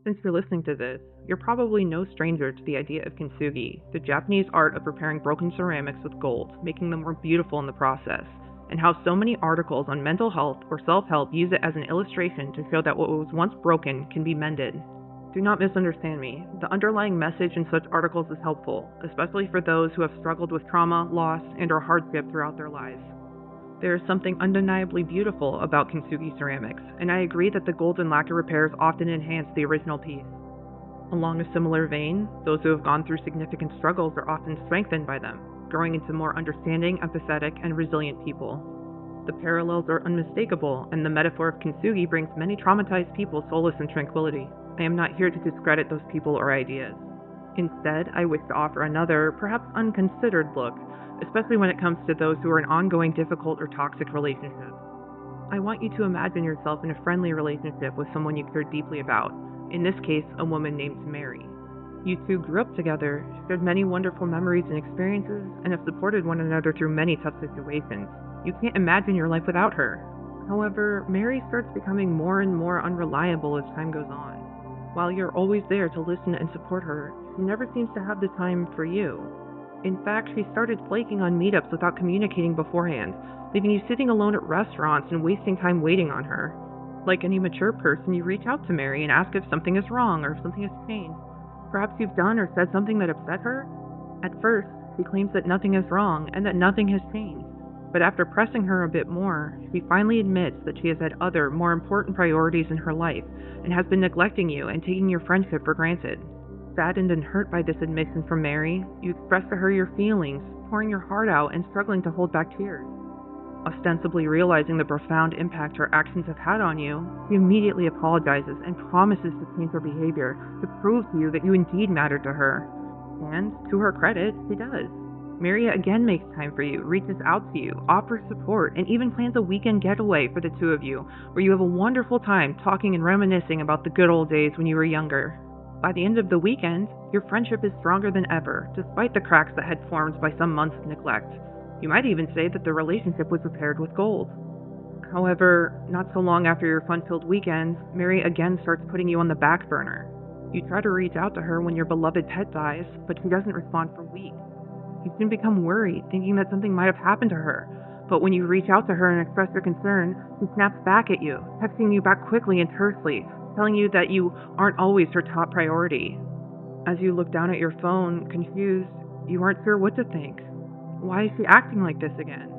Since you're listening to this, you're probably no stranger to the idea of kintsugi, the Japanese art of repairing broken ceramics with gold, making them more beautiful in the process, and how so many articles on mental health or self-help use it as an illustration to show that what was once broken can be mended. Do not misunderstand me. The underlying message in such articles is helpful, especially for those who have struggled with trauma, loss, and/or hardship throughout their lives. There is something undeniably beautiful about kintsugi ceramics, and I agree that the gold and lacquer repairs often enhance the original piece. Along a similar vein, those who have gone through significant struggles are often strengthened by them, growing into more understanding, empathetic, and resilient people. The parallels are unmistakable, and the metaphor of kintsugi brings many traumatized people solace and tranquility. I am not here to discredit those people or ideas. Instead, I wish to offer another, perhaps unconsidered look, especially when it comes to those who are in ongoing difficult or toxic relationships. I want you to imagine yourself in a friendly relationship with someone you care deeply about, in this case, a woman named Mary. You two grew up together, shared many wonderful memories and experiences, and have supported one another through many tough situations. You can't imagine your life without her. However, Mary starts becoming more and more unreliable as time goes on. While you're always there to listen and support her, she never seems to have the time for you. In fact, she started flaking on meetups without communicating beforehand, leaving you sitting alone at restaurants and wasting time waiting on her. Like any mature person, you reach out to Mary and ask if something is wrong or if something has changed. Perhaps you've done or said something that upset her? At first, she claims that nothing is wrong and that nothing has changed. But after pressing her a bit more, she finally admits that she has had other, more important priorities in her life and has been neglecting you and taking your friendship for granted. Saddened and hurt by this admission from Mary, you express to her your feelings, pouring your heart out and struggling to hold back tears. Ostensibly realizing the profound impact her actions have had on you, she immediately apologizes and promises to change her behavior to prove to you that you indeed matter to her. And, to her credit, she does. Mary again makes time for you, reaches out to you, offers support, and even plans a weekend getaway for the two of you, where you have a wonderful time talking and reminiscing about the good old days when you were younger. By the end of the weekend, your friendship is stronger than ever, despite the cracks that had formed by some months of neglect. You might even say that the relationship was repaired with gold. However, not so long after your fun-filled weekend, Mary again starts putting you on the back burner. You try to reach out to her when your beloved pet dies, but she doesn't respond for weeks. You soon become worried, thinking that something might have happened to her. But when you reach out to her and express your concern, she snaps back at you, texting you back quickly and tersely, telling you that you aren't always her top priority. As you look down at your phone, confused, you aren't sure what to think. Why is she acting like this again?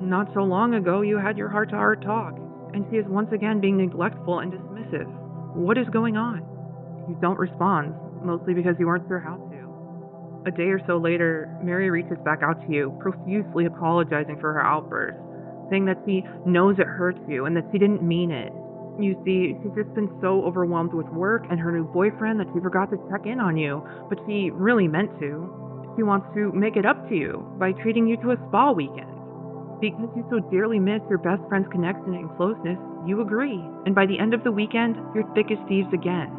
Not so long ago, you had your heart-to-heart talk, and she is once again being neglectful and dismissive. What is going on? You don't respond, mostly because you aren't sure how to. A day or so later, Mary reaches back out to you, profusely apologizing for her outburst, saying that she knows it hurts you and that she didn't mean it. You see, she's just been so overwhelmed with work and her new boyfriend that she forgot to check in on you, but she really meant to. She wants to make it up to you by treating you to a spa weekend. Because you so dearly miss your best friend's connection and closeness, you agree, and by the end of the weekend, you're thick as thieves again.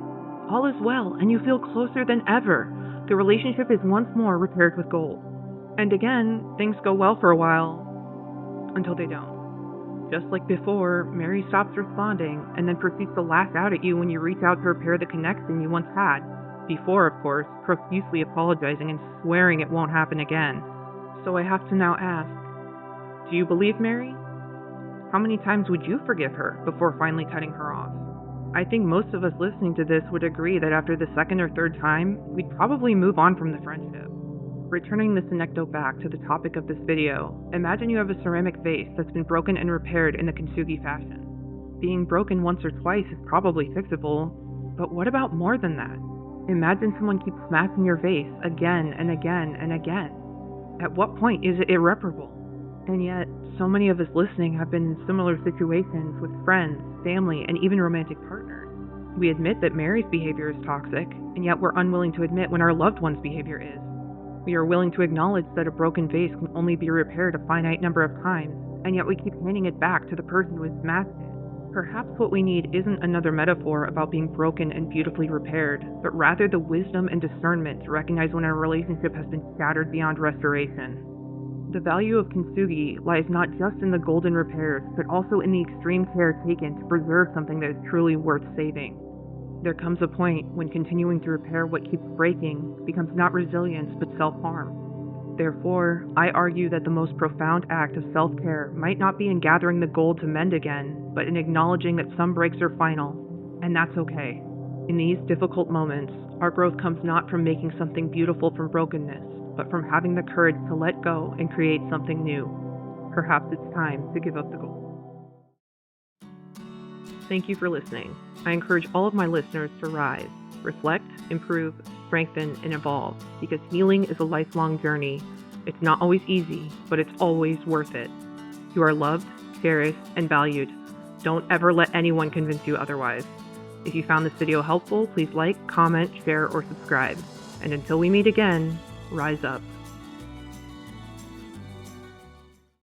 All is well, and you feel closer than ever. The relationship is once more repaired with gold. And again, things go well for a while, until they don't. Just like before, Mary stops responding, and then proceeds to lash out at you when you reach out to repair the connection you once had. Before, of course, profusely apologizing and swearing it won't happen again. So I have to now ask, do you believe Mary? How many times would you forgive her before finally cutting her off? I think most of us listening to this would agree that after the second or third time, we'd probably move on from the friendship. Returning this anecdote back to the topic of this video, imagine you have a ceramic vase that's been broken and repaired in the kintsugi fashion. Being broken once or twice is probably fixable, but what about more than that? Imagine someone keeps smashing your vase again and again and again. At what point is it irreparable? And yet, so many of us listening have been in similar situations with friends, family, and even romantic partners. We admit that Mary's behavior is toxic, and yet we're unwilling to admit when our loved one's behavior is. We are willing to acknowledge that a broken vase can only be repaired a finite number of times, and yet we keep handing it back to the person who has smashed it. Perhaps what we need isn't another metaphor about being broken and beautifully repaired, but rather the wisdom and discernment to recognize when a relationship has been shattered beyond restoration. The value of kintsugi lies not just in the golden repairs, but also in the extreme care taken to preserve something that is truly worth saving. There comes a point when continuing to repair what keeps breaking becomes not resilience but self-harm. Therefore, I argue that the most profound act of self-care might not be in gathering the gold to mend again, but in acknowledging that some breaks are final, and that's okay. In these difficult moments, our growth comes not from making something beautiful from brokenness, but from having the courage to let go and create something new. Perhaps it's time to give up the gold. Thank you for listening. I encourage all of my listeners to rise, reflect, improve, strengthen, and evolve, because healing is a lifelong journey. It's not always easy, but it's always worth it. You are loved, cherished, and valued. Don't ever let anyone convince you otherwise. If you found this video helpful, please like, comment, share, or subscribe. And until we meet again, rise up.